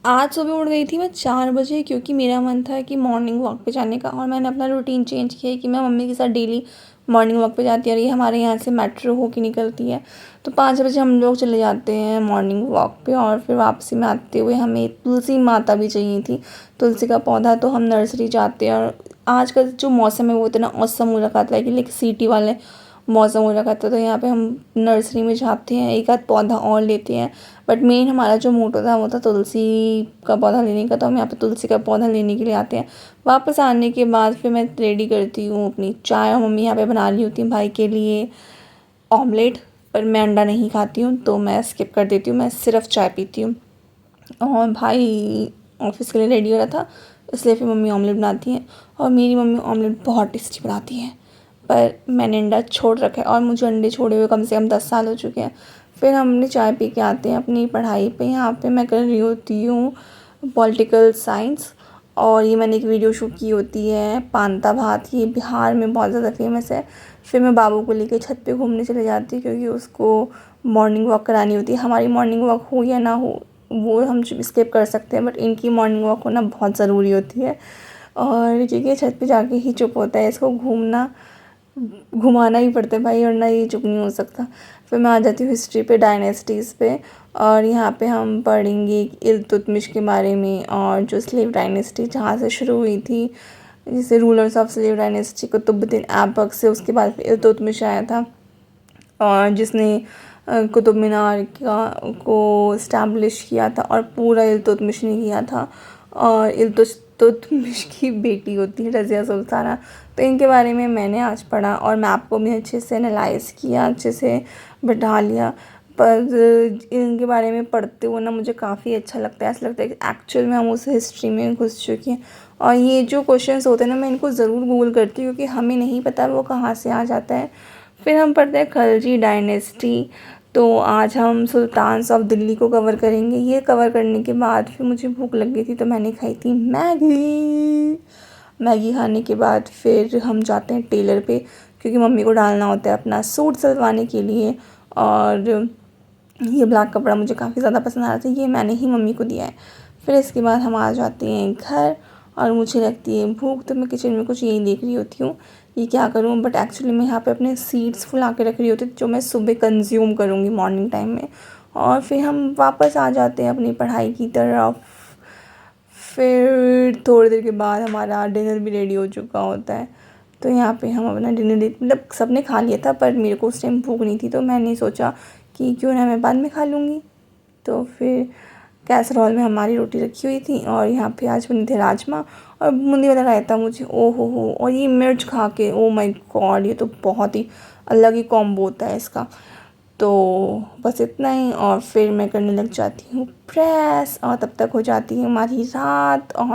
आज सुबह उठ गई थी मैं 4 बजे, क्योंकि मेरा मन था कि मॉर्निंग वॉक पे जाने का, और मैंने अपना रूटीन चेंज किया है कि मैं मम्मी के साथ डेली मॉर्निंग वॉक पे जाती आ रही है। हमारे यहाँ से मेट्रो होके निकलती है, तो 5 बजे हम लोग चले जाते हैं मॉर्निंग वॉक पे। और फिर वापसी में आते हुए हमें तुलसी माता भी चाहिए थी, तुलसी का पौधा, तो हम नर्सरी जाते हैं। और आज का जो मौसम है वो इतना औसम हो रखा था कि लाइक सिटी वाले मौसम हो रखा था, तो यहाँ पे हम नर्सरी में जाते हैं, एक आध पौधा और लेते हैं। बट मेन हमारा जो मोटो था वो था तुलसी का पौधा लेने का, तो हम यहाँ पे तुलसी का पौधा लेने के लिए आते हैं। वापस आने के बाद फिर मैं रेडी करती हूँ अपनी चाय, और मम्मी यहाँ पे बना रही होती है भाई के लिए ऑमलेट। पर मैं अंडा नहीं खाती हूँ तो मैं स्किप कर देती हूँ, मैं सिर्फ चाय पीती हूँ। और भाई ऑफिस के लिए रेडी हो रहा था, इसलिए फिर मम्मी ऑमलेट बनाती हैं। और मेरी मम्मी ऑमलेट बहुत टेस्टी बनाती हैं, पर मैंने अंडा छोड़ रखा है, और मुझे अंडे छोड़े हुए कम से कम 10 साल हो चुके हैं। फिर हमने चाय पी के आते हैं अपनी पढ़ाई पे। यहाँ पे मैं कर रही होती हूँ पॉलिटिकल साइंस, और ये मैंने एक वीडियो शूट की होती है पांता भात, ये बिहार में बहुत ज़्यादा फेमस है। फिर मैं बाबू को लेकर छत पे घूमने चले जाती हूँ, क्योंकि उसको मॉर्निंग वॉक करानी होती है। हमारी मॉर्निंग वॉक हो या ना हो वो हम स्किप कर सकते हैं, बट इनकी मॉर्निंग वॉक होना बहुत ज़रूरी होती है। और क्योंकि छत पे जाके ही चुप होता है, इसको घुमाना ही पड़ता है भाई, वरना ये चुप नहीं हो सकता। फिर मैं आ जाती हूँ हिस्ट्री पे, डायनेस्टीज़ पे। और यहाँ पे हम पढ़ेंगे इल्तुतमिश के बारे में, और जो स्लेव डायनेस्टी जहाँ से शुरू हुई थी, जैसे rulers of slave dynasty Qutubuddin Aibak से, उसके बाद फिर इल्तुतमिश आया था, और जिसने कुतुब मीनार को इस्टेब्लिश किया था, और पूरा इल्तुतमिश ने किया था। और इल्तुतमिश की बेटी होती है रज़िया सुल्ताना। तो इनके बारे में मैंने आज पढ़ा, और मैप को भी अच्छे से एनालाइज़ किया, अच्छे से बिठा लिया। पर इनके बारे में पढ़ते हुए ना मुझे काफ़ी अच्छा लगता है, ऐसा लगता है कि एक्चुअल में हम उस हिस्ट्री में घुस चुके हैं। और ये जो क्वेश्चंस होते हैं ना, मैं इनको ज़रूर गूगल करती हूँ, क्योंकि हमें नहीं पता वो कहाँ से आ जाता है। फिर हम पढ़ते हैं खलजी डायनेस्टी। तो आज हम सुल्तान्स ऑफ दिल्ली को कवर करेंगे। ये कवर करने के बाद फिर मुझे भूख लग गई थी, तो मैंने खाई थी मैगी। मैगी खाने के बाद फिर हम जाते हैं टेलर पे, क्योंकि मम्मी को डालना होता है अपना सूट सिलवाने के लिए। और ये ब्लैक कपड़ा मुझे काफ़ी ज़्यादा पसंद आ रहा था, ये मैंने ही मम्मी को दिया है। फिर इसके बाद हम आ जाते हैं घर, और मुझे लगती है भूख, तो मैं किचन में कुछ यही देख रही होती हूँ ये क्या करूँ। बट एक्चुअली मैं यहाँ पे अपने सीड्स फुला के रख रही होती हूँ, जो मैं सुबह कंज्यूम करूँगी मॉर्निंग टाइम में। और फिर हम वापस आ जाते हैं अपनी पढ़ाई की तरफ। फिर थोड़ी देर के बाद हमारा डिनर भी रेडी हो चुका होता है। तो यहाँ पे हम अपना डिनर मतलब सबने खा लिया था, पर मेरे को उस टाइम भूख नहीं थी, तो मैंने सोचा कि क्यों ना मैं बाद में खा लूँगी। तो फिर कैसरॉल में हमारी रोटी रखी हुई थी, और यहाँ पे आज बने थे राजमा और बूंदी वाला रायता। मुझे ओ हो, और ये मिर्च खा के ओ माय गॉड, ये तो बहुत ही अलग ही कॉम्बो होता है इसका। तो बस इतना ही, और फिर मैं करने लग जाती हूँ प्रेस, और तब तक हो जाती है हमारी रात। और